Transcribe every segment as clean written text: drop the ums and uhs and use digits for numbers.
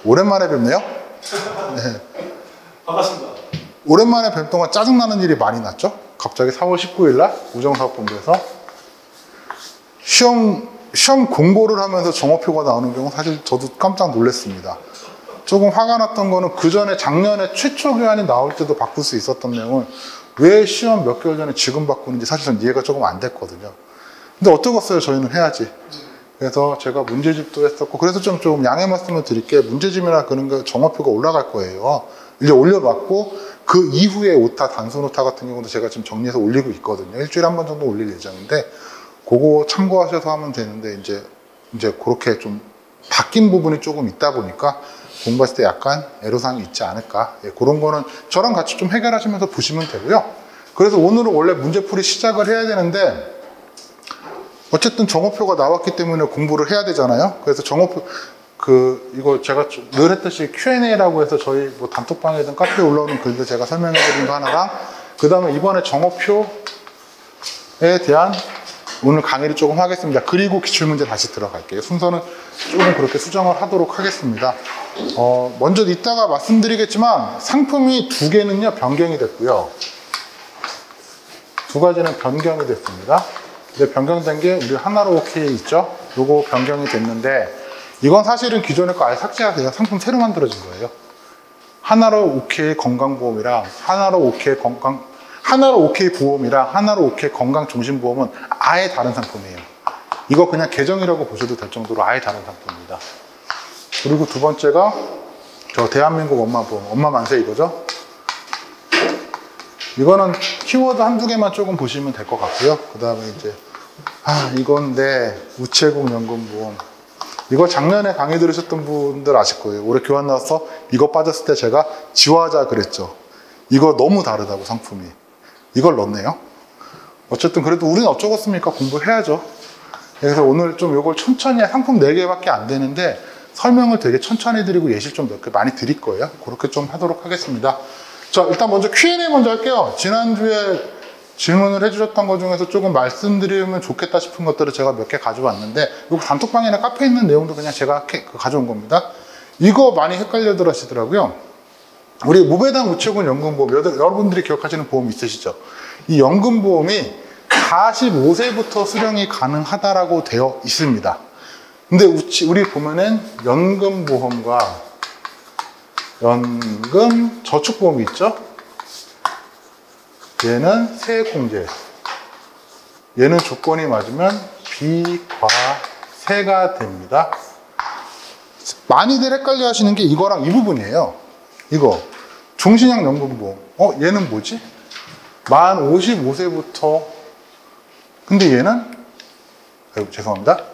오랜만에 뵙네요. 네. 반갑습니다. 오랜만에 뵙 동안 짜증나는 일이 많이 났죠. 갑자기 4월 19일 날 우정사업본부에서 시험 공고를 하면서 정오표가 나오는 경우 사실 저도 깜짝 놀랐습니다. 조금 화가 났던 거는 그 전에 작년에 최초 교환이 나올 때도 바꿀 수 있었던 내용을 왜 시험 몇 개월 전에 지금 바꾸는지 사실 전 이해가 조금 안 됐거든요. 근데 어쩌겠어요. 저희는 해야지. 그래서 제가 문제집도 했었고, 그래서 좀 양해 말씀을 드릴게요. 문제집이나 그런 거 정오표가 올라갈 거예요. 이제 올려놨고, 그 이후에 오타, 단순 오타 같은 경우도 제가 지금 정리해서 올리고 있거든요. 일주일에 한 번 정도 올릴 예정인데, 그거 참고하셔서 하면 되는데, 이제 그렇게 좀 바뀐 부분이 조금 있다 보니까, 공부했을 때 약간 애로사항이 있지 않을까. 예, 그런 거는 저랑 같이 좀 해결하시면서 보시면 되고요. 그래서 오늘은 원래 문제풀이 시작을 해야 되는데, 어쨌든 정오표가 나왔기 때문에 공부를 해야 되잖아요. 그래서 정오표, 이거 제가 늘 했듯이 Q&A라고 해서 저희 뭐 단톡방이든 카페에 올라오는 글들 제가 설명해 드린 거 하나랑, 그 다음에 이번에 정오표에 대한 오늘 강의를 조금 하겠습니다. 그리고 기출문제 다시 들어갈게요. 순서는 조금 그렇게 수정을 하도록 하겠습니다. 먼저 이따가 말씀드리겠지만 상품이 2개는요, 변경이 됐고요. 2가지는 변경이 됐습니다. 근데 변경된 게 우리 하나로 오케이 있죠? 요거 변경이 됐는데, 이건 사실은 기존의 거 아예 삭제하세요. 상품 새로 만들어진 거예요. 하나로 오케이 건강보험이랑 하나로 오케이 보험이랑 하나로 오케이 건강종신보험은 아예 다른 상품이에요. 이거 그냥 계정이라고 보셔도 될 정도로 아예 다른 상품입니다. 그리고 두 번째가 저 대한민국 엄마보험, 엄마 만세 이거죠. 이거는 키워드 한두 개만 조금 보시면 될 것 같고요. 그 다음에 이제 이건 내 우체국 연금보험, 이거 작년에 강의 들으셨던 분들 아실 거예요. 올해 교환 나와서 이거 빠졌을 때 제가 지워하자 그랬죠. 이거 너무 다르다고 상품이. 이걸 넣었네요. 어쨌든 그래도 우리는 어쩌겠습니까? 공부해야죠. 그래서 오늘 좀 이걸 천천히, 상품 4개밖에 안 되는데 설명을 되게 천천히 드리고 예시 좀 몇 개 많이 드릴 거예요. 그렇게 좀 하도록 하겠습니다. 자, 일단 먼저 Q&A 먼저 할게요. 지난주에 질문을 해주셨던 것 중에서 조금 말씀드리면 좋겠다 싶은 것들을 제가 몇 개 가져왔는데, 이 단톡방이나 카페에 있는 내용도 그냥 제가 가져온 겁니다. 이거 많이 헷갈려들 하시더라고요. 우리 무배당 우체국 연금보험, 여러분들이 기억하시는 보험 있으시죠? 이 연금보험이 45세부터 수령이 가능하다라고 되어 있습니다. 근데 우리 보면은 연금보험과 연금저축보험이 있죠? 얘는 세액공제. 얘는 조건이 맞으면 비과세가 됩니다. 많이들 헷갈려 하시는 게 이거랑 이 부분이에요. 이거. 종신형 연금보험. 얘는 뭐지? 만 55세부터. 근데 얘는? 죄송합니다.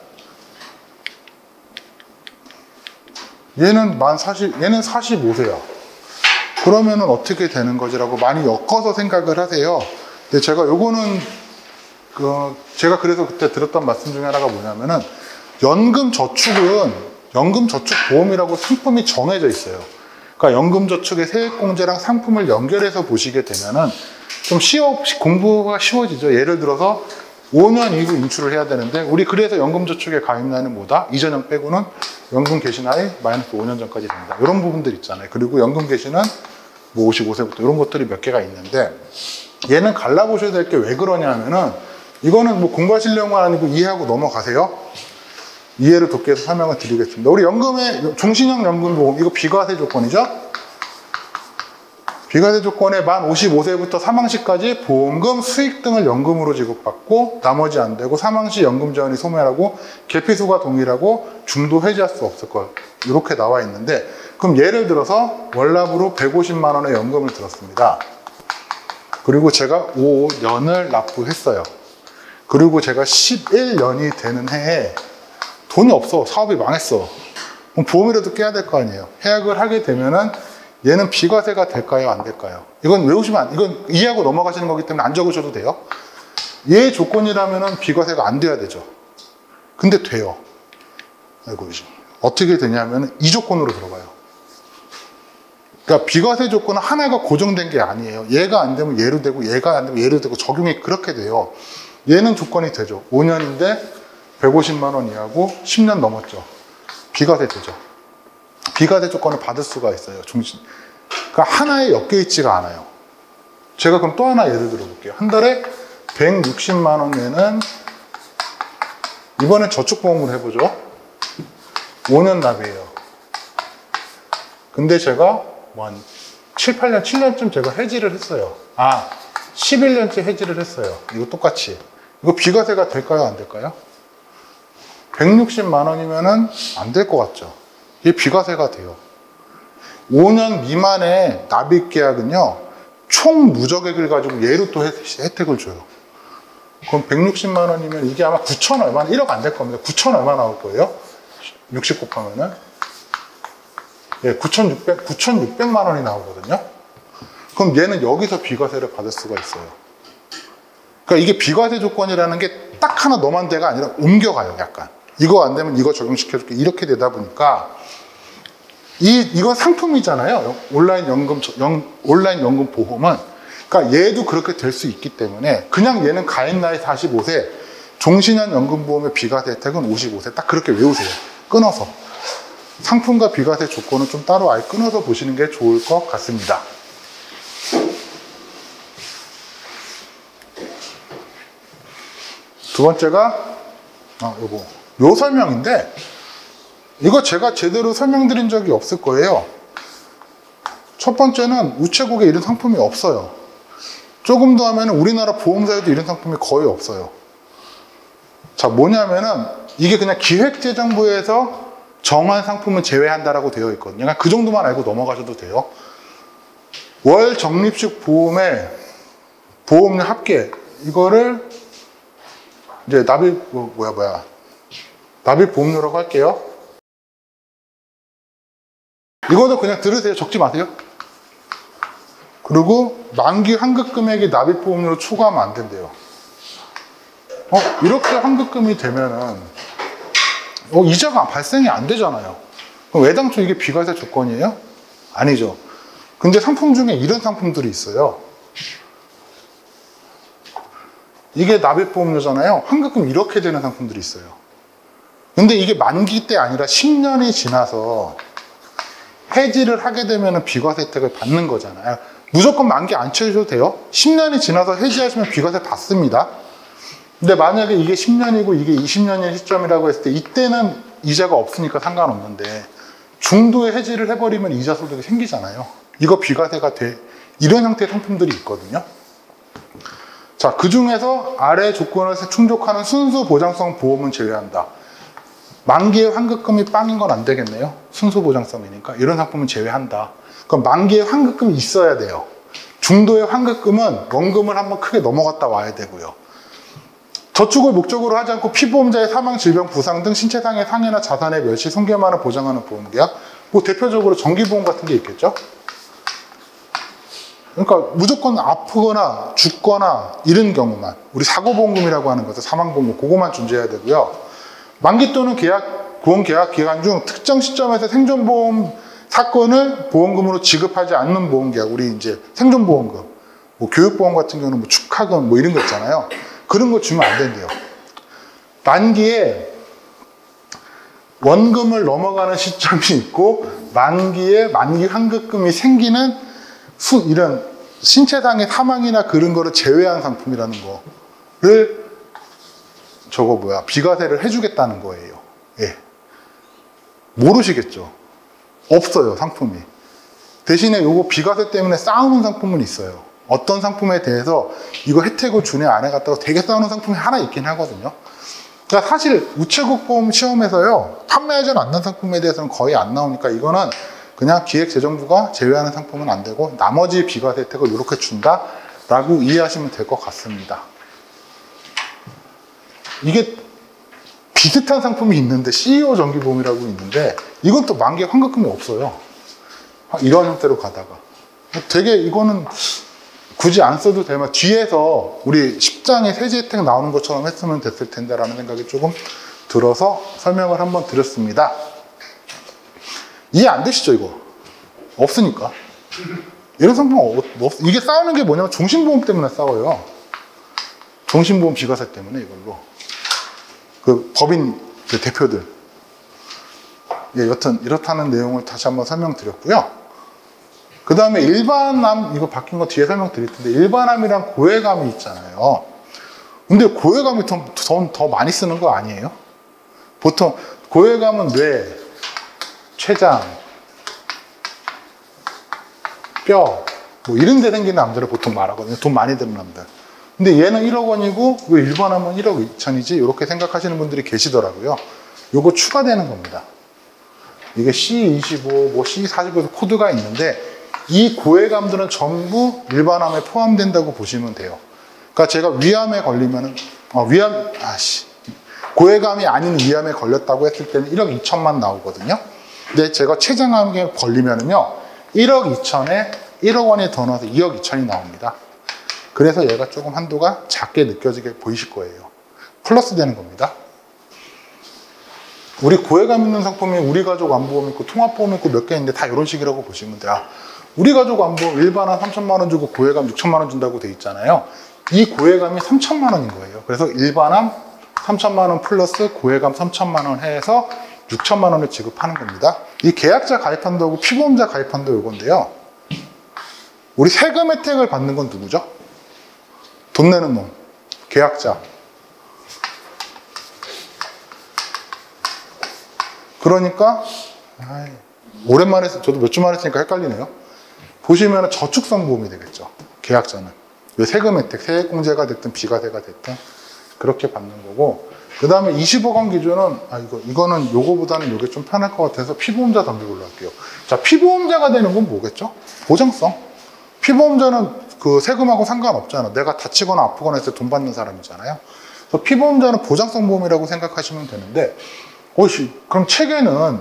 얘는 얘는 45세야. 그러면은 어떻게 되는 거지라고 많이 엮어서 생각을 하세요. 근데 제가 요거는, 제가 그래서 그때 들었던 말씀 중에 하나가 뭐냐면은, 연금저축보험이라고 상품이 정해져 있어요. 그러니까 연금저축의 세액공제랑 상품을 연결해서 보시게 되면은 좀 공부가 쉬워지죠. 예를 들어서 5년 이후 인출을 해야 되는데, 우리 그래서 연금저축의 가입 나이는 뭐다? 이전형 빼고는 연금 개시 나이 마이너스 5년 전까지 된다. 이런 부분들 있잖아요. 그리고 연금 개시는 뭐 55세부터 이런 것들이 몇 개가 있는데, 얘는 갈라보셔야 될 게 왜 그러냐 하면은, 이거는 뭐 공부하실 내용은 아니고 이해하고 넘어가세요. 이해를 돕기 위해서 설명을 드리겠습니다. 우리 연금의 종신형 연금보험, 이거 비과세 조건이죠? 비과세 조건에 만 55세부터 사망시까지 보험금, 수익 등을 연금으로 지급받고 나머지 안 되고, 사망시 연금 지원이 소멸하고 계피수가 동일하고 중도 해지할 수 없을 것, 이렇게 나와 있는데, 그럼 예를 들어서 월납으로 150만 원의 연금을 들었습니다. 그리고 제가 5년을 납부했어요. 그리고 제가 11년이 되는 해에 돈이 없어. 사업이 망했어. 그럼 보험이라도 깨야 될 거 아니에요. 해약을 하게 되면은 얘는 비과세가 될까요? 안 될까요? 이건 외우시면 이건 이해하고 넘어가시는 거기 때문에 안 적으셔도 돼요. 얘 조건이라면은 비과세가 안 돼야 되죠. 근데 돼요. 아이고, 어떻게 되냐면은 이 조건으로 들어가요. 그러니까 비과세 조건은 하나가 고정된 게 아니에요. 얘가 안 되면 얘로 되고, 얘가 안 되면 얘로 되고, 적용이 그렇게 돼요. 얘는 조건이 되죠. 5년인데 150만 원 이하고 10년 넘었죠. 비과세 되죠. 비과세 조건을 받을 수가 있어요. 그러니까 하나에 엮여 있지가 않아요. 제가 그럼 또 하나 예를 들어볼게요. 한 달에 160만 원 내는, 이번엔 저축보험으로 해보죠. 5년 납이에요. 근데 제가 뭐 한 7년쯤 제가 해지를 했어요. 11년째 해지를 했어요. 이거 똑같이. 이거 비과세가 될까요? 안 될까요? 160만 원이면은 안 될 것 같죠. 이게 비과세가 돼요. 5년 미만의 납입 계약은요, 총 누적액을 가지고 얘로 또 혜택을 줘요. 그럼 160만 원이면 이게 아마 9천 얼마, 1억 안 될 겁니다. 9천 얼마 나올 거예요? 60 곱하면은. 예, 9,600만 원이 나오거든요. 그럼 얘는 여기서 비과세를 받을 수가 있어요. 그러니까 이게 비과세 조건이라는 게 딱 하나 너만 돼가 아니라 옮겨가요, 약간. 이거 안 되면 이거 적용시켜줄게. 이렇게 되다 보니까, 이건 상품이잖아요. 온라인 연금 보험은. 그러니까 얘도 그렇게 될 수 있기 때문에, 그냥 얘는 가입 나이 45세, 종신형 연금보험의 비과세 혜택은 55세. 딱 그렇게 외우세요. 끊어서. 상품과 비과세 조건은 좀 따로 아예 끊어서 보시는 게 좋을 것 같습니다. 두 번째가 요 설명인데, 이거 제가 제대로 설명드린 적이 없을 거예요. 첫 번째는 우체국에 이런 상품이 없어요. 조금 더 하면 우리나라 보험사에도 이런 상품이 거의 없어요. 자, 뭐냐면은 이게 그냥 기획재정부에서 정한 상품은 제외한다라고 되어 있거든요. 그냥 그 정도만 알고 넘어가셔도 돼요. 월 적립식 보험의 보험료 합계, 이거를 이제 납입 보험료라고 할게요. 이거도 그냥 들으세요. 적지 마세요. 그리고 만기 환급 금액이 납입 보험료로 초과하면 안 된대요. 이렇게 환급금이 되면은 이자가 발생이 안 되잖아요. 그럼 애당초 이게 비과세 조건이에요? 아니죠. 근데 상품 중에 이런 상품들이 있어요. 이게 납입보험료잖아요. 환급금 이렇게 되는 상품들이 있어요. 근데 이게 만기 때 아니라 10년이 지나서 해지를 하게 되면 비과세 혜택을 받는 거잖아요. 무조건 만기 안 채우셔도 돼요. 10년이 지나서 해지하시면 비과세 받습니다. 근데 만약에 이게 10년이고 이게 20년의 시점이라고 했을 때 이때는 이자가 없으니까 상관없는데 중도에 해지를 해버리면 이자 소득이 생기잖아요. 이거 비과세가 돼. 이런 형태의 상품들이 있거든요. 자, 그 중에서 아래 조건을 충족하는 순수 보장성 보험은 제외한다. 만기의 환급금이 빵인 건 안 되겠네요. 순수 보장성이니까. 이런 상품은 제외한다. 그럼 만기의 환급금이 있어야 돼요. 중도의 환급금은 원금을 한번 크게 넘어갔다 와야 되고요. 저축을 목적으로 하지 않고 피보험자의 사망, 질병, 부상 등 신체상의 상해나 자산의 멸시, 손괴만을 보장하는 보험계약. 뭐 대표적으로 정기보험 같은 게 있겠죠. 그러니까 무조건 아프거나 죽거나 이런 경우만, 우리 사고보험금이라고 하는 것은 사망보험금, 그거만 존재해야 되고요. 만기 또는 보험 계약 기간 중 특정 시점에서 생존보험 사건을 보험금으로 지급하지 않는 보험계약, 우리 이제 생존보험금, 뭐 교육보험 같은 경우는 뭐 축하금 뭐 이런 거 있잖아요. 그런 거 주면 안 된대요. 만기에 원금을 넘어가는 시점이 있고 만기 환급금이 생기는 이런 신체상의 사망이나 그런 거를 제외한 상품이라는 거를 비과세를 해주겠다는 거예요. 예. 모르시겠죠? 없어요, 상품이. 대신에 요거 비과세 때문에 싸우는 상품은 있어요. 어떤 상품에 대해서 이거 혜택을 주네 안 해갔다고 되게 싸우는 상품이 하나 있긴 하거든요. 그러니까 사실 우체국 보험 시험에서요, 판매하지 않는 상품에 대해서는 거의 안 나오니까 이거는 그냥 기획재정부가 제외하는 상품은 안 되고 나머지 비과세 혜택을 이렇게 준다라고 이해하시면 될 것 같습니다. 이게 비슷한 상품이 있는데 CEO 정기보험이라고 있는데 이건 또 만기 환급금이 없어요. 이런 형태로 가다가 되게 이거는 굳이 안 써도 되면 뒤에서 우리 10장에 세제 혜택 나오는 것처럼 했으면 됐을 텐데 라는 생각이 조금 들어서 설명을 한번 드렸습니다. 이해 안 되시죠, 이거? 없으니까. 이런 상품 이게 싸우는 게 뭐냐면 종신보험 때문에 싸워요. 종신보험 비과세 때문에 이걸로. 그 법인 대표들. 예, 여튼 이렇다는 내용을 다시 한번 설명드렸고요. 그 다음에 일반암, 이거 바뀐 거 뒤에 설명드릴 텐데, 일반암이랑 고해감이 있잖아요. 근데 고해감이 더 많이 쓰는 거 아니에요? 보통 고해감은 뇌, 췌장, 뼈, 뭐 이런 데 생기는 암들을 보통 말하거든요. 돈 많이 드는 암들. 근데 얘는 1억 원이고 왜 일반암은 1억 2천이지? 이렇게 생각하시는 분들이 계시더라고요. 요거 추가되는 겁니다. 이게 C25, 뭐 C45에서 코드가 있는데 이 고해감들은 전부 일반암에 포함된다고 보시면 돼요. 그러니까 제가 위암에 걸리면은 고해감이 아닌 위암에 걸렸다고 했을 때는 1억 2천만 나오거든요. 근데 제가 췌장암에 걸리면은요 1억 2천에 1억 원이 더 넣어서 2억 2천이 나옵니다. 그래서 얘가 조금 한도가 작게 느껴지게 보이실 거예요. 플러스 되는 겁니다. 우리 고해감 있는 상품이 우리 가족 안보험 있고 통합보험 있고 몇 개 있는데 다 이런 식이라고 보시면 돼요. 우리 가족 안보험 일반암 3천만 원 주고 고해감 6천만 원 준다고 돼 있잖아요. 이 고해감이 3천만 원인 거예요. 그래서 일반암 3천만 원 플러스 고해감 3천만 원 해서 6천만 원을 지급하는 겁니다. 이 계약자 가입한다고 피보험자 가입한다고 이건데요. 우리 세금 혜택을 받는 건 누구죠? 돈 내는 놈, 계약자. 그러니까 오랜만에 저도 몇 주만 했으니까 헷갈리네요. 보시면 저축성 보험이 되겠죠. 계약자는 왜 세금 혜택, 세액공제가 됐든 비과세가 됐든 그렇게 받는 거고, 그 다음에 25억 원 기준은 이거는 요거보다는 요게 좀 편할 것 같아서 피보험자 단계 걸로 할게요. 자, 피보험자가 되는 건 뭐겠죠? 보장성. 피보험자는 그 세금하고 상관없잖아. 내가 다치거나 아프거나 했을 때 돈 받는 사람이잖아요. 그래서 피보험자는 보장성 보험이라고 생각하시면 되는데, 그럼 책에는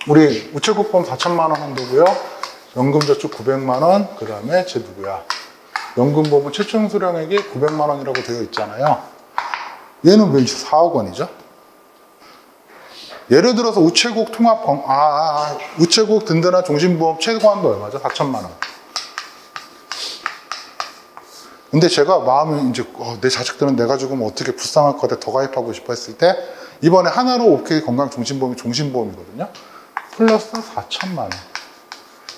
우리 우체국보험 4천만 원 한도고요. 연금저축 900만 원, 그 다음에 제 누구야? 연금보험은 최초 수령액이 900만 원이라고 되어 있잖아요. 얘는 왜 4억 원이죠? 예를 들어서 우체국 우체국 든든한 종신보험 최고 한도 얼마죠? 4천만 원. 근데 제가 마음이 이제 내 자식들은 내가 죽으면 어떻게 불쌍할 것 같아 더 가입하고 싶어 했을 때 이번에 하나로 OK 건강종신보험이 종신보험이거든요. 플러스 4천만 원.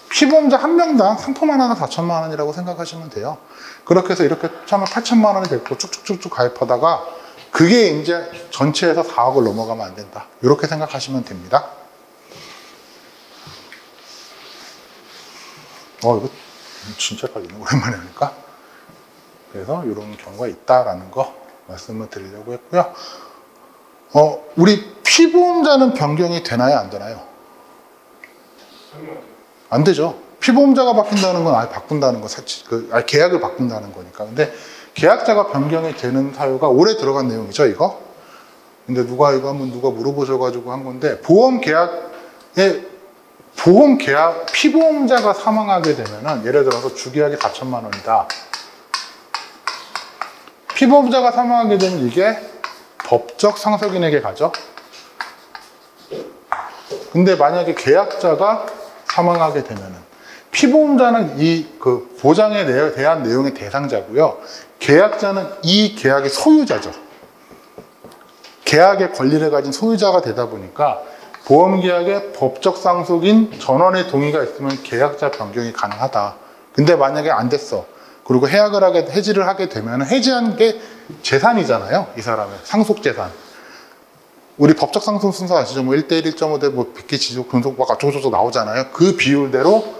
피보험자 한 명당 상품 하나가 4천만 원이라고 생각하시면 돼요. 그렇게 해서 이렇게 처음에 8천만 원이 됐고 쭉쭉쭉쭉 가입하다가 그게 이제 전체에서 4억을 넘어가면 안 된다. 이렇게 생각하시면 됩니다. 이거 진짜 헷갈리네. 오랜만에 하니까. 그래서 이런 경우가 있다라는 거 말씀을 드리려고 했고요. 우리 피보험자는 변경이 되나요? 안 되나요? 안 되죠. 피보험자가 바뀐다는 건 아예 바꾼다는 거, 계약을 바꾼다는 거니까. 근데 계약자가 변경이 되는 사유가 올해 들어간 내용이죠, 이거? 근데 누가 물어보셔가지고 한 건데, 피보험자가 사망하게 되면은, 예를 들어서 주계약이 4천만 원이다. 피보험자가 사망하게 되면 이게 법적 상속인에게 가죠. 근데 만약에 계약자가 사망하게 되면은 피보험자는 보장에 대한 내용의 대상자고요. 계약자는 이 계약의 소유자죠. 계약의 권리를 가진 소유자가 되다 보니까 보험계약의 법적 상속인 전원의 동의가 있으면 계약자 변경이 가능하다. 근데 만약에 안 됐어. 그리고 해지를 하게 되면 해지한 게 재산이잖아요. 이 사람의 상속재산. 우리 법적 상속 순서 아시죠? 1대1, 1.5대, 빚기, 지속, 근속, 어쩌고저쩌고 나오잖아요. 그 비율대로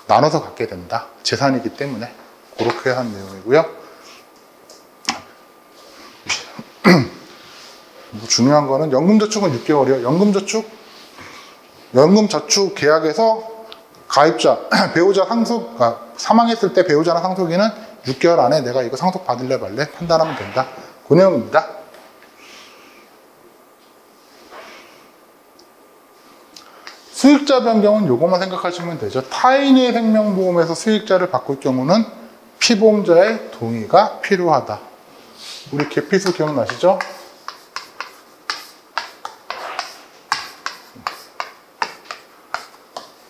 나눠서 갖게 된다. 재산이기 때문에. 그렇게 한 내용이고요. 중요한 거는 연금저축은 6개월이요. 연금저축 계약에서 가입자, 배우자 사망했을 때 배우자나 상속인은 6개월 안에 내가 이거 상속 받을래 말래 판단하면 된다. 그 내용입니다. 수익자 변경은 요것만 생각하시면 되죠. 타인의 생명보험에서 수익자를 바꿀 경우는 피보험자의 동의가 필요하다. 우리 계피수 기억나시죠?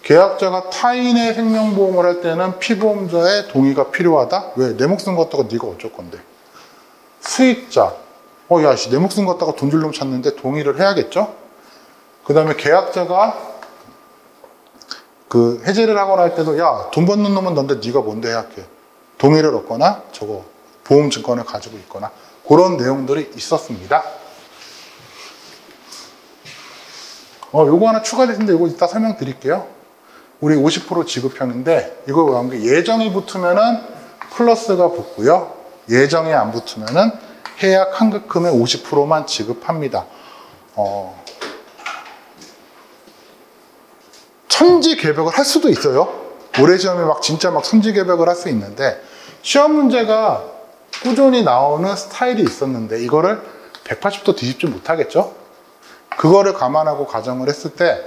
계약자가 타인의 생명보험을 할 때는 피보험자의 동의가 필요하다? 왜? 내 목숨 갖다가 네가 어쩔 건데. 수익자. 내 목숨 갖다가 돈 주려면 찾는데 동의를 해야겠죠? 그 다음에 계약자가 그 해지를 하거나 할 때도 야, 돈 받는 놈은 넌데 네가 뭔데 해약해. 동의를 얻거나 저거 보험 증권을 가지고 있거나 그런 내용들이 있었습니다. 요거 하나 추가됐는데 이거 이따 설명드릴게요. 우리 50% 지급형인데 이거 나온 게 예정이 붙으면은 플러스가 붙고요. 예정이 안 붙으면은 해약 환급금의 50%만 지급합니다. 천지개벽을 할 수도 있어요. 올해 시험에 막 진짜 막 천지개벽을 할 수 있는데 시험 문제가 꾸준히 나오는 스타일이 있었는데 이거를 180도 뒤집지 못하겠죠. 그거를 감안하고 가정을 했을 때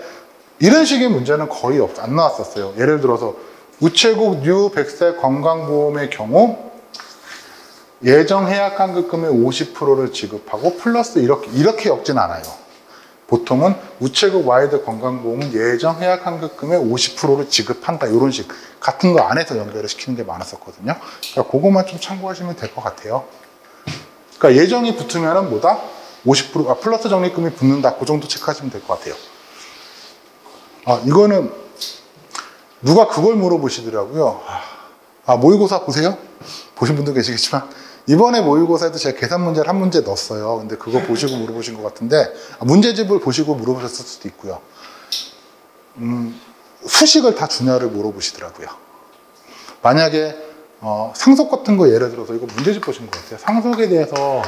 이런 식의 문제는 거의 안 나왔었어요. 예를 들어서 우체국 뉴 100세 건강보험의 경우 예정 해약 환급금의 50%를 지급하고 플러스 이렇게 엮진 않아요. 보통은 우체국 와이드 건강보험은 예정 해약 환급금의 50%를 지급한다. 이런 식 같은 거 안에서 연결을 시키는 게 많았었거든요. 그러니까 그것만 좀 참고하시면 될 것 같아요. 그러니까 예정이 붙으면은 뭐다? 50% 플러스 적립금이 붙는다. 그 정도 체크하시면 될 것 같아요. 이거는 누가 그걸 물어보시더라고요. 모의고사 보세요? 보신 분도 계시겠지만 이번에 모의고사에도 제가 계산 문제를 한 문제 넣었어요. 근데 그거 보시고 물어보신 것 같은데 문제집을 보시고 물어보셨을 수도 있고요. 수식을 다 주냐를 물어보시더라고요. 만약에 상속 같은 거 예를 들어서 이거 문제집 보신 것 같아요. 상속에 대해서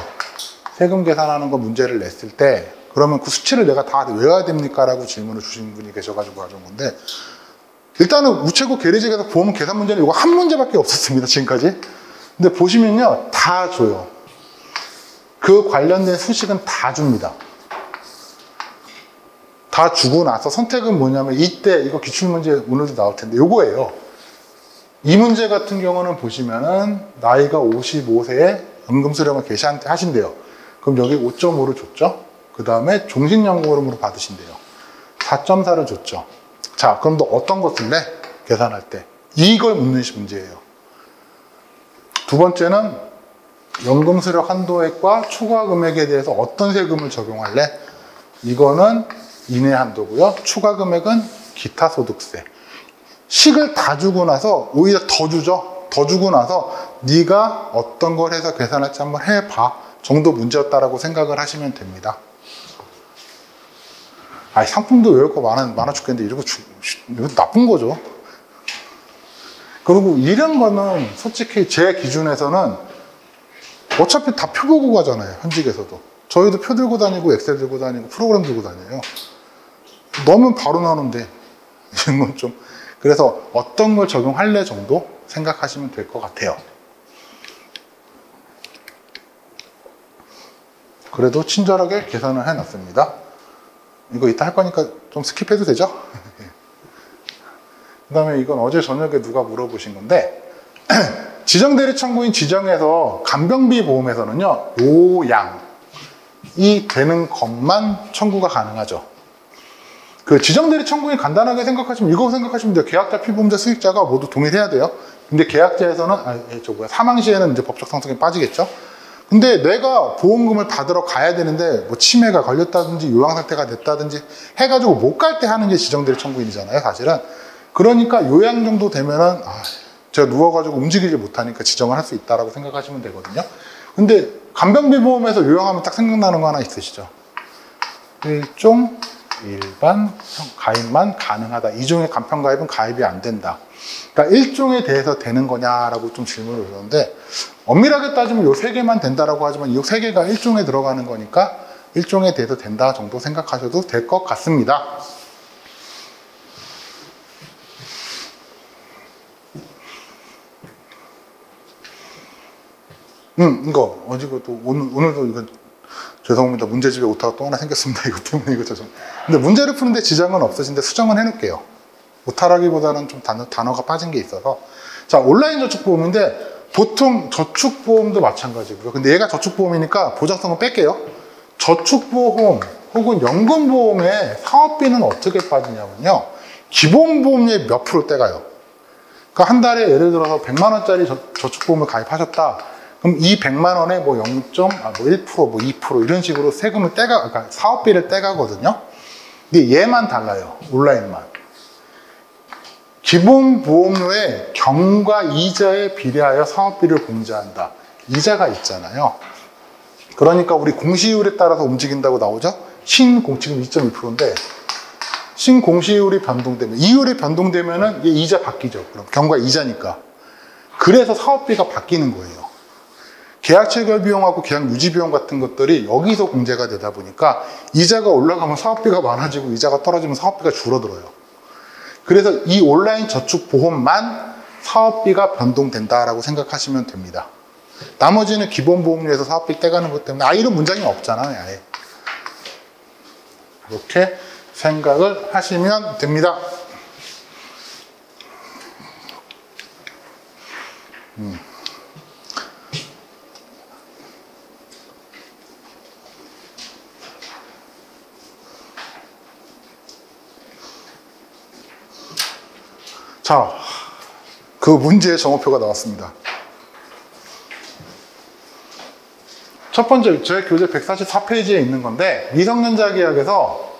세금 계산하는 거 문제를 냈을 때 그러면 그 수치를 내가 다 외워야 됩니까? 라고 질문을 주신 분이 계셔가지고 가져온 건데 일단은 우체국 계리직에서 보험 계산 문제는 이거 한 문제밖에 없었습니다. 지금까지. 근데 보시면요 다 줘요. 그 관련된 수식은 다 줍니다. 다 주고 나서 선택은 뭐냐면 이때 이거 기출문제 오늘도 나올 텐데 요거예요. 이 문제 같은 경우는 보시면은 나이가 55세에 연금수령을 개시하신대요. 그럼 여기 5.5를 줬죠. 그 다음에 종신연금으로 받으신대요. 4.4를 줬죠. 자, 그럼 너 어떤 거 쓸래? 계산할 때. 이걸 묻는 문제예요. 두 번째는 연금 수령 한도액과 추가 금액에 대해서 어떤 세금을 적용할래? 이거는 이내 한도고요. 추가 금액은 기타 소득세. 식을 다 주고 나서 오히려 더 주죠. 더 주고 나서 네가 어떤 걸 해서 계산할지 한번 해봐 정도 문제였다라고 생각을 하시면 됩니다. 상품도 외울 거 많아 죽겠는데 이거 나쁜 거죠. 그리고 이런 거는 솔직히 제 기준에서는 어차피 다 표 보고 가잖아요. 현직에서도. 저희도 표 들고 다니고 엑셀 들고 다니고 프로그램 들고 다녀요. 넣으면 바로 나오는데 이런 건 좀 그래서 어떤 걸 적용할래 정도 생각하시면 될 것 같아요. 그래도 친절하게 계산을 해놨습니다. 이거 이따 할 거니까 좀 스킵해도 되죠? 그 다음에 이건 어제 저녁에 누가 물어보신 건데 지정대리 청구인 지정에서 간병비 보험에서는요 요양이 되는 것만 청구가 가능하죠. 그 지정대리 청구인 간단하게 생각하시면 이거 생각하시면 돼요. 계약자 피보험자 수익자가 모두 동일해야 돼요. 근데 계약자에서는 사망 시에는 이제 법적 상속에 빠지겠죠. 근데 내가 보험금을 받으러 가야 되는데 뭐 치매가 걸렸다든지 요양 상태가 됐다든지 해가지고 못 갈 때 하는 게 지정대리 청구인이잖아요, 사실은. 그러니까 요양 정도 되면은 제가 누워가지고 움직이지 못하니까 지정을 할 수 있다라고 생각하시면 되거든요. 근데 간병비 보험에서 요양하면 딱 생각나는 거 하나 있으시죠? 일종 일반 가입만 가능하다. 2종의 간편 가입은 가입이 안 된다. 그러니까 1종에 대해서 되는 거냐라고 좀 질문을 주는데 엄밀하게 따지면 요 3개만 된다라고 하지만 이 3개가 1종에 들어가는 거니까 1종에 대해서 된다 정도 생각하셔도 될 것 같습니다. 이거 어디고 오늘도 이거 죄송합니다. 문제집에 오타가 또 하나 생겼습니다. 이것 때문에 이거 죄송. 근데 문제를 푸는데 지장은 없으신데 수정은 해놓을게요. 오타라기보다는 좀 단어가 빠진 게 있어서. 자, 온라인 저축보험인데 보통 저축보험도 마찬가지고요. 근데 얘가 저축보험이니까 보장성은 뺄게요. 저축보험 혹은 연금보험의 사업비는 어떻게 빠지냐면요. 기본보험료의 몇 프로 떼가요. 그러니까 한 달에 예를 들어서 100만 원짜리 저축보험을 가입하셨다. 그럼 이 100만 원에 뭐 1%, 뭐 2% 이런 식으로 세금을 그러니까 사업비를 떼가거든요. 근데 얘만 달라요. 온라인만. 기본 보험료의 경과 이자에 비례하여 사업비를 공제한다. 이자가 있잖아요. 그러니까 우리 공시이율에 따라서 움직인다고 나오죠? 신공 지금 2.2%인데 신공시이율이 변동되면 이율이 변동되면은 이자 바뀌죠. 그럼 경과 이자니까. 그래서 사업비가 바뀌는 거예요. 계약 체결 비용하고 계약 유지 비용 같은 것들이 여기서 공제가 되다 보니까 이자가 올라가면 사업비가 많아지고 이자가 떨어지면 사업비가 줄어들어요. 그래서 이 온라인 저축 보험만 사업비가 변동된다라고 생각하시면 됩니다. 나머지는 기본 보험료에서 사업비 떼가는 것 때문에 이런 문장이 없잖아요. 아예. 이렇게 생각을 하시면 됩니다. 자, 그 문제의 정오표가 나왔습니다. 첫 번째, 제 교재 144페이지에 있는 건데 미성년자 계약에서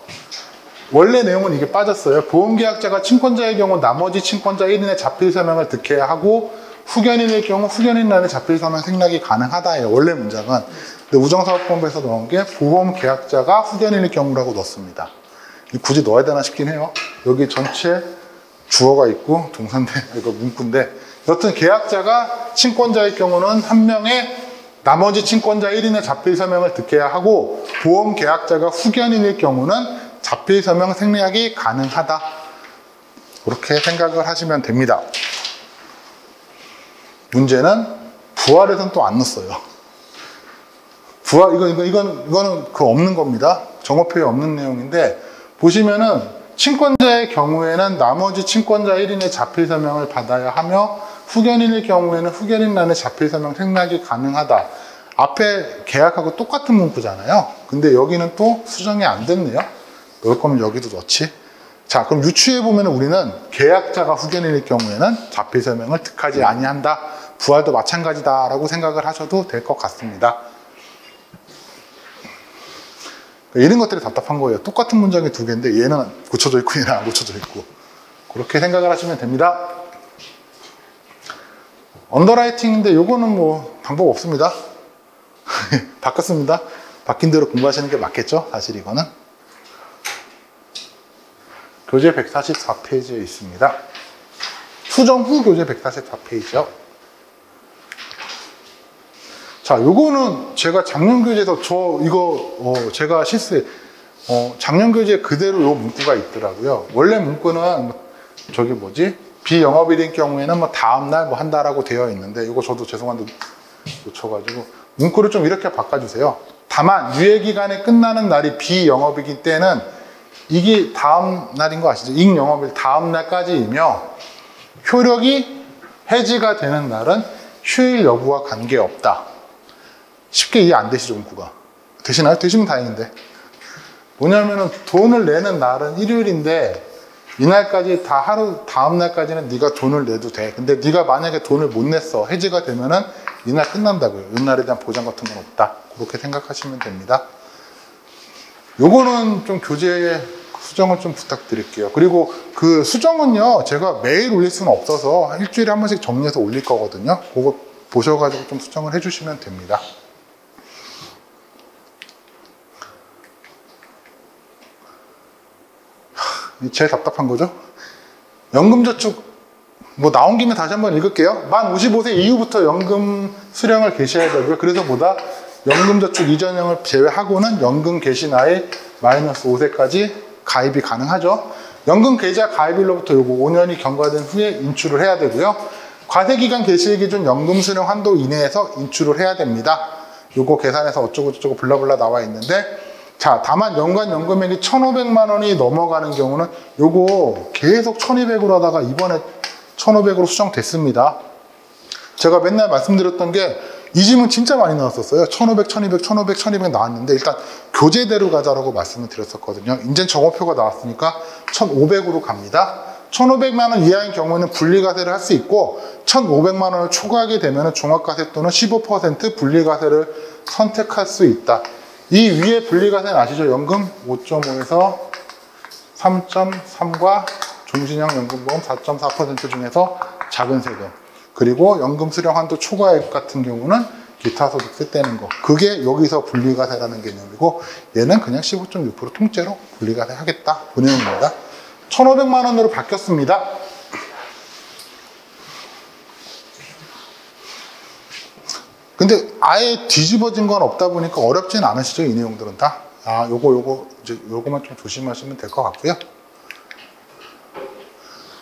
원래 내용은 이게 빠졌어요. 보험계약자가 친권자의 경우 나머지 친권자 1인의 자필서명을 득해야 하고 후견인의 경우 후견인란의 자필서명 생략이 가능하다예요. 원래 문장은. 근데 우정사업본부에서 넣은 게 보험계약자가 후견인의 경우라고 넣습니다. 굳이 넣어야 되나 싶긴 해요. 여기 전체 주어가 있고 동사인데 이거 문구인데 여튼 계약자가 친권자의 경우는 한 명의 나머지 친권자 1인의 자필서명을 득해야 하고 보험계약자가 후견인일 경우는 자필서명 생략이 가능하다. 그렇게 생각을 하시면 됩니다. 문제는 부활에서는 또 안 넣었어요. 부활 이거는 그 없는 겁니다. 정오표에 없는 내용인데 보시면은 친권자의 경우에는 나머지 친권자 1인의 자필서명을 받아야 하며 후견인의 경우에는 후견인란의 자필서명 생략이 가능하다. 앞에 계약하고 똑같은 문구잖아요. 근데 여기는 또 수정이 안 됐네요. 넣을 거면 여기도 넣지. 자, 그럼 유추해 보면 우리는 계약자가 후견인일 경우에는 자필서명을 득하지 아니한다. 부활도 마찬가지다라고 생각을 하셔도 될 것 같습니다. 이런 것들이 답답한 거예요. 똑같은 문장이 두 개인데 얘는 고쳐져 있고 얘는 안 고쳐져 있고. 그렇게 생각을 하시면 됩니다. 언더라이팅인데 요거는 뭐 방법 없습니다. 바꿨습니다. 바뀐 대로 공부하시는 게 맞겠죠? 사실 이거는. 교재 144페이지에 있습니다. 수정 후 교재 144페이지요. 자, 요거는 제가 작년 교재에서 제가 실수해. 작년 교재에 그대로 요 문구가 있더라고요. 원래 문구는 비영업일인 경우에는 뭐 다음날 뭐 한다라고 되어 있는데 이거 저도 죄송한데 놓쳐가지고 문구를 좀 이렇게 바꿔주세요. 다만 유예기간이 끝나는 날이 비영업이기 때는 이게 다음 날인 거 아시죠? 익영업일 다음 날까지이며 효력이 해지가 되는 날은 휴일 여부와 관계없다. 쉽게 이해 안 되시죠, 문구가? 되시나요? 되시면 다행인데. 뭐냐면은 돈을 내는 날은 일요일인데 이날까지 다 다음 날까지는 네가 돈을 내도 돼. 근데 네가 만약에 돈을 못 냈어. 해지가 되면은 이날 끝난다고요. 이날에 대한 보장 같은 건 없다. 그렇게 생각하시면 됩니다. 요거는 좀 교재에 수정을 좀 부탁드릴게요. 그리고 그 수정은요, 제가 매일 올릴 수는 없어서 일주일에 한 번씩 정리해서 올릴 거거든요. 그거 보셔가지고 좀 수정을 해주시면 됩니다. 제일 답답한 거죠. 연금저축 뭐 나온 김에 다시 한번 읽을게요. 만 55세 이후부터 연금 수령을 개시해야 되고요. 그래서 연금저축 이전형을 제외하고는 연금 개시 나이 마이너스 5세까지 가입이 가능하죠. 연금 계좌 가입일로부터 요거 5년이 경과된 후에 인출을 해야 되고요. 과세기간 개시 기준 연금 수령 한도 이내에서 인출을 해야 됩니다. 요거 계산해서 어쩌고저쩌고 블라블라 나와 있는데, 자, 다만 연간 연금액이 1,500만 원이 넘어가는 경우는 요거 계속 1,200으로 하다가 이번에 1,500으로 수정됐습니다. 제가 맨날 말씀드렸던 게 이 질문 진짜 많이 나왔었어요. 1,500, 1,200, 1,500, 1,200 나왔는데 일단 교재대로 가자라고 말씀을 드렸었거든요. 이제 정오표가 나왔으니까 1,500으로 갑니다. 1,500만 원 이하인 경우는 분리과세를 할 수 있고 1,500만 원을 초과하게 되면 종합과세 또는 15% 분리과세를 선택할 수 있다. 이 위에 분리과세는 아시죠? 연금 5.5에서 3.3과 종신형 연금보험 4.4% 중에서 작은 세금, 그리고 연금 수령 한도 초과액 같은 경우는 기타 소득세 떼는 거, 그게 여기서 분리과세라는 개념이고, 얘는 그냥 15.6% 통째로 분리과세 하겠다 그 내용입니다. 1,500만 원으로 바뀌었습니다. 근데 아예 뒤집어진 건 없다 보니까 어렵진 않으시죠, 이 내용들은 다. 요거만 좀 조심하시면 될 것 같고요.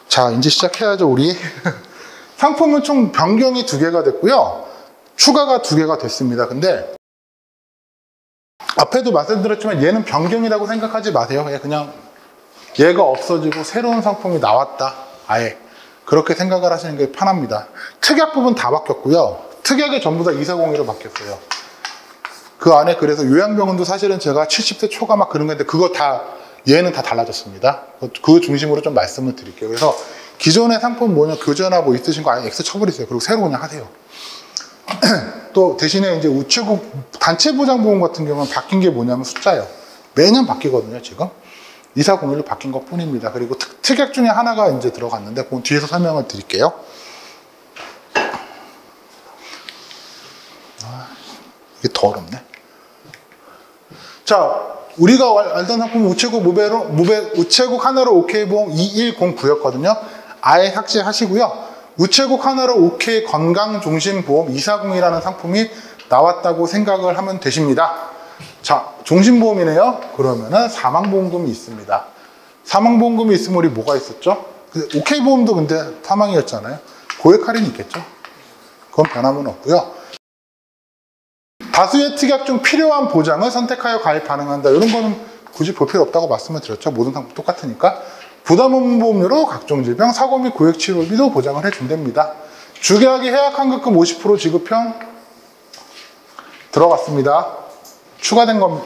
자, 이제 시작해야죠, 우리. 상품은 총 변경이 2개가 됐고요. 추가가 2개가 됐습니다. 근데 앞에도 말씀드렸지만 얘는 변경이라고 생각하지 마세요. 그냥 얘가 없어지고 새로운 상품이 나왔다. 아예. 그렇게 생각을 하시는 게 편합니다. 특약 부분 다 바뀌었고요. 특약이 전부 다 2402로 바뀌었어요. 그 안에 그래서 요양병원도 사실은 제가 70세 초과 막 그런 건데 그거 다 얘는 다 달라졌습니다. 그 중심으로 좀 말씀을 드릴게요. 그래서 기존의 상품 뭐냐 교재나 뭐 있으신 거 아예 X 쳐버리세요. 그리고 새로 그냥 하세요. 또 대신에 이제 우체국 단체 보장보험 같은 경우는 바뀐 게 뭐냐면 숫자예요. 매년 바뀌거든요, 지금. 2401로 바뀐 것 뿐입니다. 그리고 특약 중에 하나가 이제 들어갔는데 그건 뒤에서 설명을 드릴게요. 이게 더 어렵네. 자, 우리가 알던 상품 우체국 하나로 OK 보험 2109였거든요. 아예 삭제하시고요. 우체국 하나로 OK 건강종신보험 240이라는 상품이 나왔다고 생각을 하면 되십니다. 자, 종신보험이네요. 그러면은 사망보험금이 있습니다. 사망보험금이 있으면 우리 뭐가 있었죠? OK 보험도 근데 사망이었잖아요. 고액 할인이 있겠죠? 그건 변함은 없고요. 다수의 특약 중 필요한 보장을 선택하여 가입 가능한다. 이런 거는 굳이 볼 필요 없다고 말씀을 드렸죠. 모든 상품 똑같으니까. 부담 없는 보험료로 각종 질병, 사고 및 고액 치료비도 보장을 해준답니다. 주계약이 해약 환급금 50% 지급형 들어갔습니다. 추가된 건,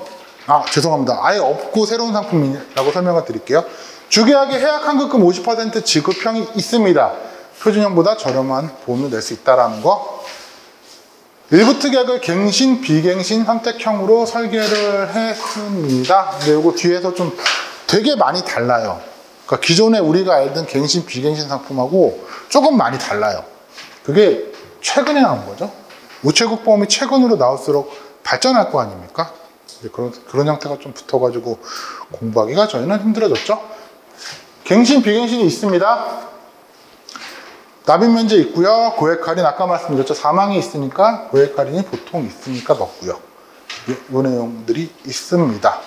죄송합니다. 아예 없고 새로운 상품이라고 설명을 드릴게요. 주계약이 해약 환급금 50% 지급형이 있습니다. 표준형보다 저렴한 보험을 낼 수 있다는 거. 일부 특약을 갱신, 비갱신 선택형으로 설계를 했습니다. 근데 이거 뒤에서 좀 되게 많이 달라요. 그러니까 기존에 우리가 알던 갱신, 비갱신 상품하고 조금 많이 달라요. 그게 최근에 나온 거죠. 우체국 보험이 최근으로 나올수록 발전할 거 아닙니까? 그런 형태가 좀 붙어가지고 공부하기가 저희는 힘들어졌죠. 갱신, 비갱신이 있습니다. 납입 면제 있고요. 고액 할인 아까 말씀드렸죠. 사망이 있으니까 고액 할인이 보통 있으니까 넣고요. 이 내용들이 있습니다.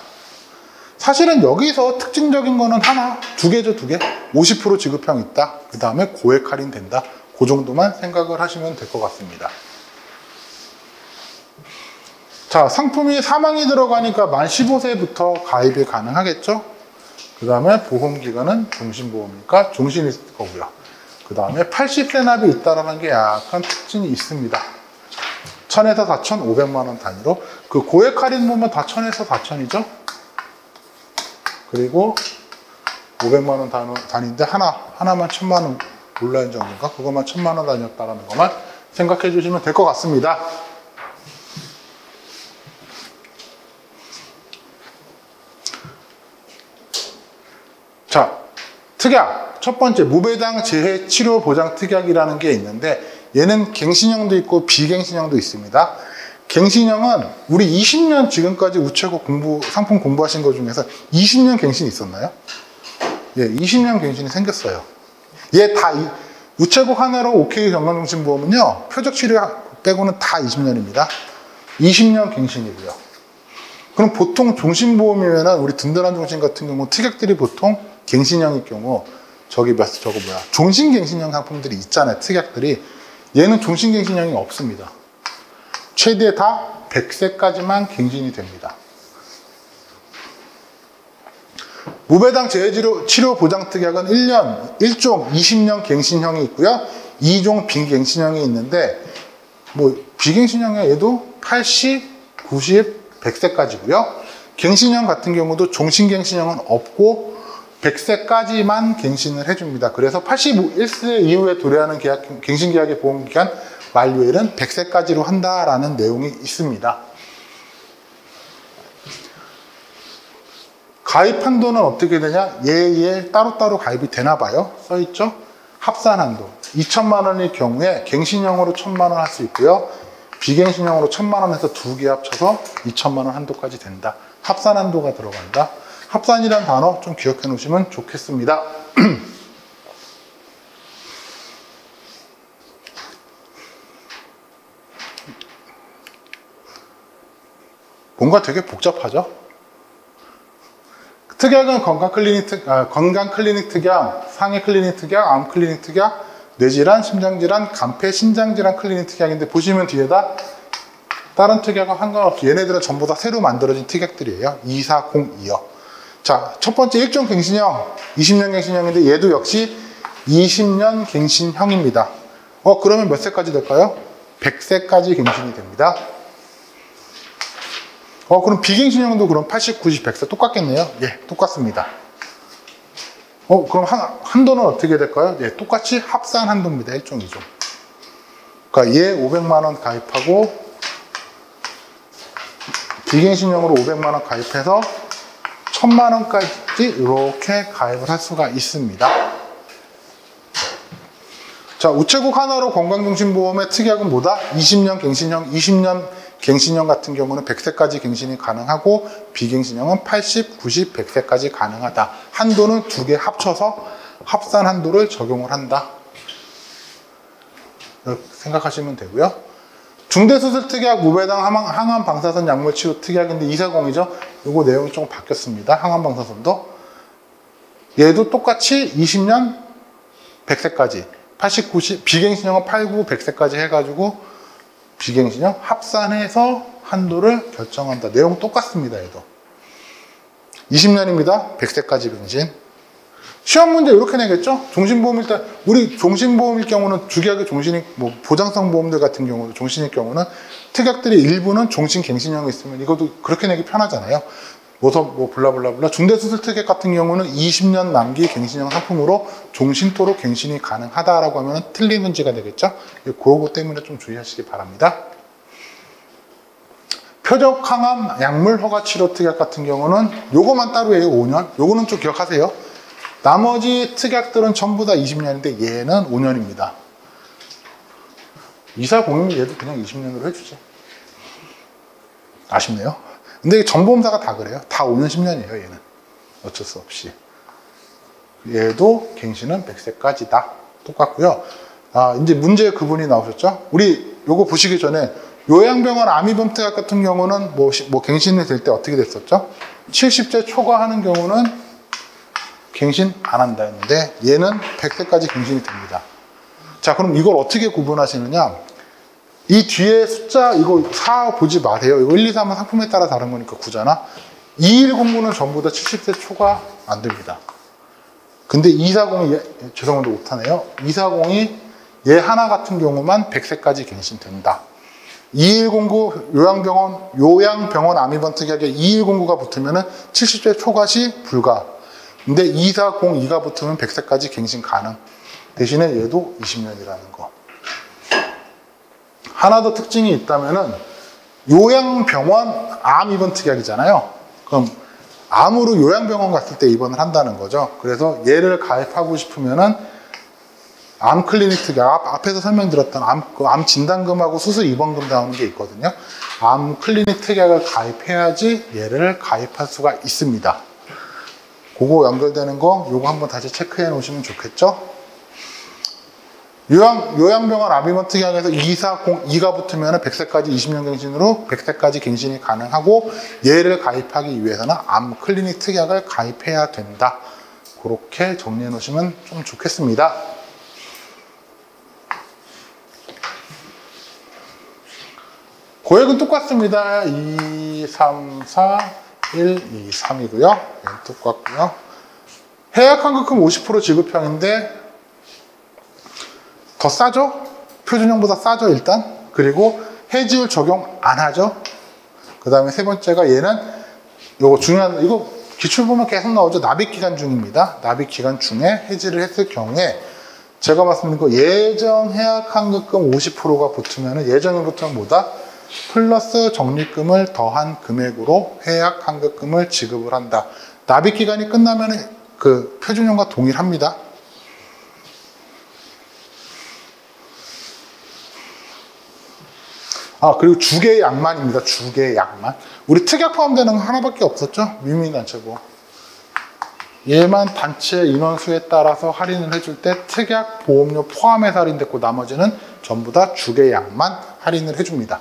사실은 여기서 특징적인 거는 하나, 2개죠, 2개. 50% 지급형 있다. 그 다음에 고액 할인 된다. 그 정도만 생각을 하시면 될 것 같습니다. 자, 상품이 사망이 들어가니까 만 15세부터 가입이 가능하겠죠. 그 다음에 보험기간은 종신보험이니까 종신일 거고요. 그 다음에 80세 납이 있다는 게 약간 특징이 있습니다. 1000에서 4천, 500만 원 단위로. 그 고액 할인 보면 다 1000에서 4천이죠. 그리고 500만 원 단위인데 하나만 1000만 원 온라인 정도인가? 그것만 1000만 원 단위였다는 것만 생각해 주시면 될 것 같습니다. 자, 특약. 첫 번째, 무배당 재해 치료 보장 특약이라는 게 있는데 얘는 갱신형도 있고 비갱신형도 있습니다. 갱신형은 우리 20년 지금까지 우체국 상품 공부하신 것 중에서 20년 갱신이 있었나요? 예, 20년 갱신이 생겼어요. 얘 다 우체국 하나로 OK 건강종신보험은요, 표적치료 빼고는 다 20년입니다. 20년 갱신이고요. 그럼 보통 종신보험이면 우리 든든한 종신 같은 경우 특약들이 보통 갱신형일 경우 종신갱신형 상품들이 있잖아요. 특약들이. 얘는 종신갱신형이 없습니다. 최대 다 100세까지만 갱신이 됩니다. 무배당 재해치료 보장 특약은 1종 20년 갱신형이 있고요. 2종 비갱신형이 있는데 비갱신형이 얘도 80, 90, 100세까지고요. 갱신형 같은 경우도 종신갱신형은 없고 100세까지만 갱신을 해줍니다. 그래서 81세 이후에 도래하는 갱신계약의 보험기간 만료일은 100세까지로 한다라는 내용이 있습니다. 가입 한도는 어떻게 되냐? 얘 따로따로 가입이 되나 봐요. 써있죠? 합산 한도. 2천만 원일 경우에 갱신형으로 1,000만 원 할 수 있고요. 비갱신형으로 1,000만 원에서 두 개 합쳐서 2천만 원 한도까지 된다. 합산 한도가 들어간다. 합산이란 단어 좀 기억해 놓으시면 좋겠습니다. 뭔가 되게 복잡하죠? 특약은 건강 클리닉 특약, 상해 클리닉 특약, 암 클리닉 특약, 뇌질환, 심장질환, 간폐, 신장질환 클리닉 특약인데 보시면 뒤에다 다른 특약과 상관없이 얘네들은 전부 다 새로 만들어진 특약들이에요. 2402요. 자, 첫 번째 1종 갱신형, 20년 갱신형인데 얘도 역시 20년 갱신형입니다. 그러면 몇 세까지 될까요? 100세까지 갱신이 됩니다. 그럼 비갱신형도 그럼 80, 90, 100세 똑같겠네요? 예, 똑같습니다. 그럼 한도는 어떻게 될까요? 예, 똑같이 합산 한도입니다. 1종, 2종. 그러니까 얘 500만 원 가입하고 비갱신형으로 500만 원 가입해서 1000만 원까지 이렇게 가입을 할 수가 있습니다. 자, 우체국 하나로 건강정신보험의 특약은 뭐다? 20년 갱신형, 20년 갱신형 같은 경우는 100세까지 갱신이 가능하고 비갱신형은 80, 90, 100세까지 가능하다. 한도는 두 개 합쳐서 합산 한도를 적용을 한다. 이렇게 생각하시면 되고요. 중대수술 특약, 무배당 항암 방사선 약물 치료 특약인데 240이죠. 요거 내용이 조금 바뀌었습니다. 항암 방사선도. 얘도 똑같이 20년 100세까지 80, 90, 비갱신형은 8, 9, 100세까지 해가지고 비갱신형 합산해서 한도를 결정한다. 내용 똑같습니다. 얘도 20년입니다. 100세까지 갱신. 시험 문제 이렇게 내겠죠? 종신보험일 때, 우리 종신보험일 경우는 주기하게 종신이, 보장성 보험들 같은 경우도 종신일 경우는 특약들이 일부는 종신갱신형이 있으면 이것도 그렇게 내기 편하잖아요. 블라블라블라. 중대수술 특약 같은 경우는 20년 만기 갱신형 상품으로 종신토록 갱신이 가능하다라고 하면 틀린 문제가 되겠죠? 그거 때문에 좀 주의하시기 바랍니다. 표적 항암 약물 허가 치료 특약 같은 경우는 요거만 따로예요. 5년. 요거는 좀 기억하세요. 나머지 특약들은 전부 다 20년인데 얘는 5년입니다. 2401은 얘도 그냥 20년으로 해주지. 아쉽네요. 근데 전보험사가 다 그래요. 다 5년, 10년이에요, 얘는. 어쩔 수 없이. 얘도 갱신은 100세까지다. 똑같고요. 이제 문제 그분이 나오셨죠? 우리 요거 보시기 전에 요양병원 암이범 특약 같은 경우는 갱신이 될 때 어떻게 됐었죠? 70세 초과하는 경우는 갱신 안 한다 했는데 얘는 100세까지 갱신이 됩니다. 자, 그럼 이걸 어떻게 구분하시느냐? 이 뒤에 숫자 이거 4 보지 마세요. 이거 1, 2, 3은 상품에 따라 다른 거니까 구잖아. 2109는 전부 다 70세 초과 안 됩니다. 근데 240이 죄송한데 못하네요. 240이 얘 하나 같은 경우만 100세까지 갱신된다. 2109 요양병원 암입원 특약에 2109가 붙으면은 70세 초과 시 불가. 근데 2402가 붙으면 100세까지 갱신 가능. 대신에 얘도 20년이라는 거. 하나 더 특징이 있다면은 요양병원 암 입원 특약이잖아요. 그럼 암으로 요양병원 갔을 때 입원을 한다는 거죠. 그래서 얘를 가입하고 싶으면은 암 클리닉 특약, 앞에서 설명드렸던 암 진단금하고 수술 입원금 나오는 게 있거든요. 암 클리닉 특약을 가입해야지 얘를 가입할 수가 있습니다. 그거 연결되는 거 요거 한번 다시 체크해 놓으시면 좋겠죠. 요양병원 암입원 특약에서 2402가 붙으면 100세까지 20년 갱신으로 100세까지 갱신이 가능하고 얘를 가입하기 위해서는 암 클리닉 특약을 가입해야 된다. 그렇게 정리해 놓으시면 좀 좋겠습니다. 고액은 똑같습니다. 2, 3, 4, 1, 2, 3이고요. 똑같고요. 해약환급금 50% 지급형인데 더 싸죠? 표준형보다 싸죠, 일단. 그리고 해지율 적용 안 하죠. 그 다음에 세 번째가 얘는 요거 중요한, 이거 기출보면 계속 나오죠. 납입기간 중입니다. 납입기간 중에 해지를 했을 경우에 제가 말씀드린 거 예정 해약환급금 50%가 붙으면 예정이 붙으면 뭐다? 플러스 적립금을 더한 금액으로 해약환급금을 지급을 한다. 납입 기간이 끝나면 그 표준형과 동일합니다. 그리고 주계 약만입니다. 주계 약만. 우리 특약 포함되는 거 하나밖에 없었죠? 위민단체고. 얘만 단체 인원수에 따라서 할인을 해줄 때 특약 보험료 포함해서 할인됐고 나머지는 전부 다 주계 약만 할인을 해줍니다.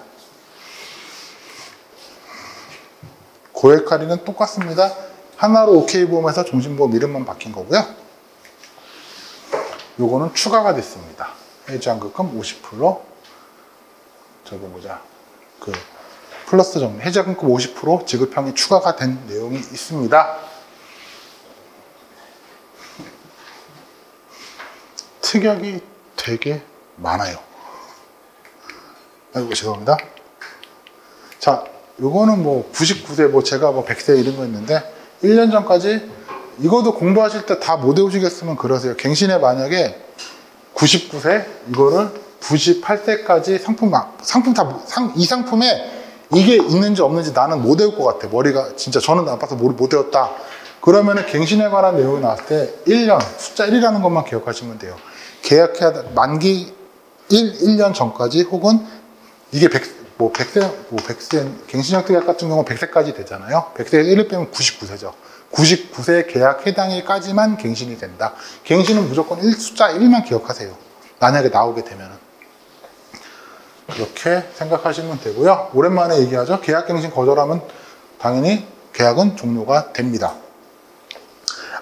고액 할인은 똑같습니다. 하나로 OK보험에서 종신보험 이름만 바뀐 거고요. 요거는 추가가 됐습니다. 해지환급금 50%. 저거 보자. 플러스 정리. 해지환급금 50% 지급형이 추가가 된 내용이 있습니다. 특약이 되게 많아요. 아이고, 죄송합니다. 자, 요거는 99세, 제가 100세 이런 거 했는데, 1년 전까지 이것도 공부하실 때 다 못 외우시겠으면 그러세요. 갱신에 만약에 99세, 이거를 98세까지 이 상품에 이게 있는지 없는지 나는 못 외울 것 같아. 머리가 진짜 저는 나빠서 못 외웠다. 그러면은 갱신에 관한 내용이 나왔을 때 1년, 숫자 1이라는 것만 기억하시면 돼요. 계약해야 만기 1년 전까지 혹은 이게 100세, 갱신형 특약 같은 경우는 100세까지 되잖아요. 100세에서 1을 빼면 99세죠. 99세 계약 해당일까지만 갱신이 된다. 갱신은 무조건 숫자 1만 기억하세요. 만약에 나오게 되면은. 그렇게 생각하시면 되고요. 오랜만에 얘기하죠. 계약갱신 거절하면 당연히 계약은 종료가 됩니다.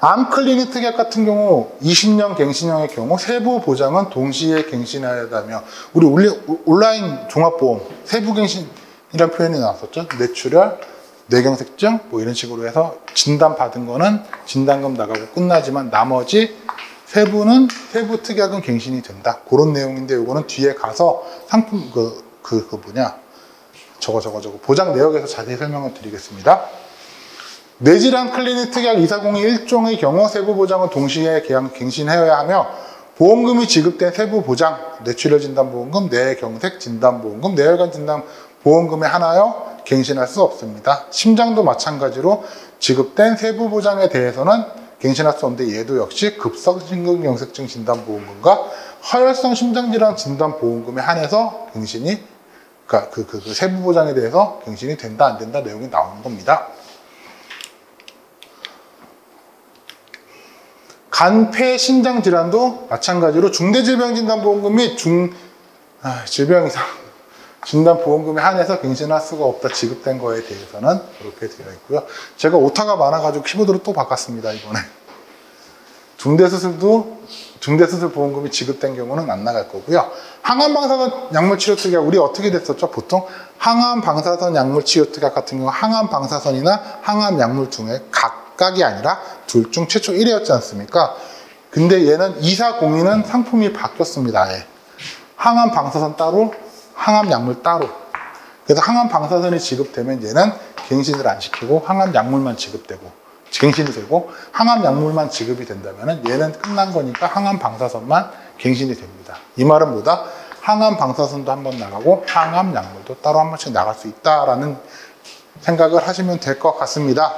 암클리닉 특약 같은 경우 20년 갱신형의 경우 세부 보장은 동시에 갱신하여야하며 우리 온라인 종합보험 세부갱신이라는 표현이 나왔었죠. 뇌출혈, 뇌경색증 이런 식으로 해서 진단받은 거는 진단금 나가고 끝나지만 나머지 세부 특약은 갱신이 된다. 그런 내용인데 이거는 뒤에 가서 상품 저거 보장 내역에서 자세히 설명을 드리겠습니다. 뇌질환 클리닉 특약 2402 1종의 경우 세부 보장은 동시에 갱신하여야 하며 보험금이 지급된 세부 보장, 뇌출혈 진단보험금, 뇌경색 진단보험금, 뇌혈관 진단보험금에 한하여 갱신할 수 없습니다. 심장도 마찬가지로 지급된 세부 보장에 대해서는 갱신할 수 없는데 얘도 역시 급성 심근경색증 진단보험금과 허혈성 심장질환 진단보험금에 한해서 갱신이 그 세부 보장에 대해서 갱신이 된다 안 된다 내용이 나오는 겁니다. 간, 폐, 신장 질환도 마찬가지로 중대질병진단보험금 및 질병 이상 진단보험금에 한해서 갱신할 수가 없다 지급된 거에 대해서는 그렇게 되어 있고요. 제가 오타가 많아가지고 키보드로 또 바꿨습니다. 이번에 중대수술 보험금이 지급된 경우는 안 나갈 거고요. 항암방사선 약물치료 특약 우리 어떻게 됐었죠? 보통 항암방사선 약물치료 특약 같은 경우 항암방사선이나 항암약물 중에 각각이 아니라 둘 중 최초 1회였지 않습니까? 근데 얘는 2402는 상품이 바뀌었습니다. 아예. 항암방사선 따로 항암약물 따로. 그래서 항암방사선이 지급되면 얘는 갱신을 안 시키고 항암약물만 갱신이 되고 항암약물만 지급이 된다면 얘는 끝난 거니까 항암방사선만 갱신이 됩니다. 이 말은 뭐다? 항암방사선도 한번 나가고 항암약물도 따로 한 번씩 나갈 수 있다라는 생각을 하시면 될 것 같습니다.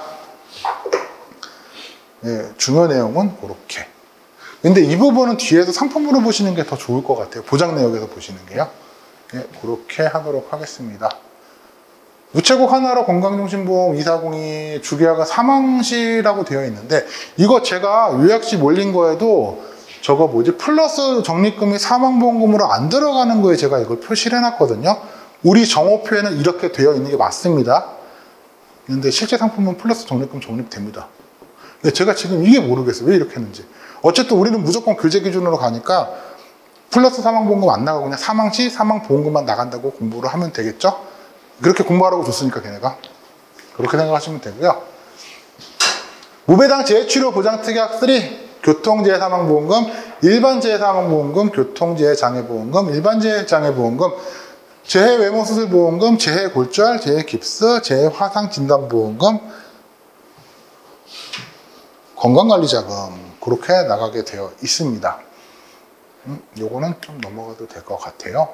네, 중요 내용은 그렇게. 근데 이 부분은 뒤에서 상품으로 보시는 게 더 좋을 것 같아요. 보장 내역에서 보시는 게요. 네, 그렇게 하도록 하겠습니다. 우체국 하나로 건강정신보험 2402 주계약은 사망시라고 되어 있는데 이거 제가 요약시 몰린 거에도 플러스 적립금이 사망보험금으로 안 들어가는 거에 제가 이걸 표시를 해놨거든요. 우리 정오표에는 이렇게 되어 있는 게 맞습니다. 근데 실제 상품은 플러스 적립금 적립됩니다. 근데 제가 지금 이게 모르겠어요. 왜 이렇게 했는지. 어쨌든 우리는 무조건 교재 기준으로 가니까 플러스 사망보험금 안 나가고 그냥 사망시 사망보험금만 나간다고 공부를 하면 되겠죠? 그렇게 공부하라고 줬으니까 걔네가. 그렇게 생각하시면 되고요. 무배당 재해치료 보장 특약 3 교통재해사망보험금, 일반재해사망보험금, 교통재해장애보험금, 일반재해장애보험금, 재해외모수술보험금, 재해골절, 재해깁스, 재해화상진단보험금, 건강관리자금 그렇게 나가게 되어 있습니다. 요거는 좀 넘어가도 될 것 같아요.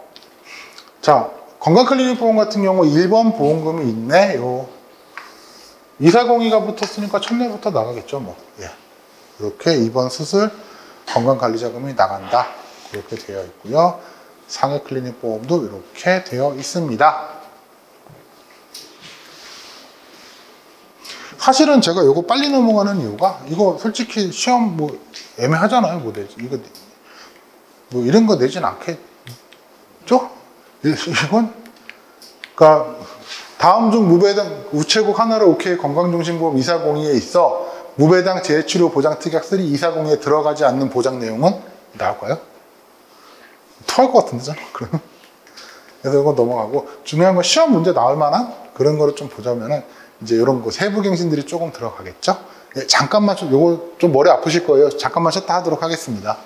자, 건강클리닉 보험 같은 경우 1번 보험금이 있네. 2402가 붙었으니까 첫내부터 나가겠죠, 뭐. 예. 이렇게 2번 수술 건강관리자금이 나간다. 이렇게 되어 있고요. 상해 클리닉 보험도 이렇게 되어 있습니다. 사실은 제가 이거 빨리 넘어가는 이유가 이거 솔직히 시험 뭐 애매하잖아요. 뭐 내지 이거 뭐 이런 거 내진 않겠죠? 이건 그러니까 다음 중 무배당 우체국 하나로 오케이 건강중심보험 2402에 있어 무배당 재해치료 보장 특약 3 2402에 들어가지 않는 보장 내용은 나올까요? 토할 것 같은데, 저는 그러면. 그래서 이거 넘어가고 중요한 건 시험 문제 나올 만한 그런 거를 좀 보자면은 이제 이런 거 세부갱신들이 조금 들어가겠죠? 예, 잠깐만 요거 좀 머리 아프실 거예요. 잠깐만 쉬었다 하도록 하겠습니다.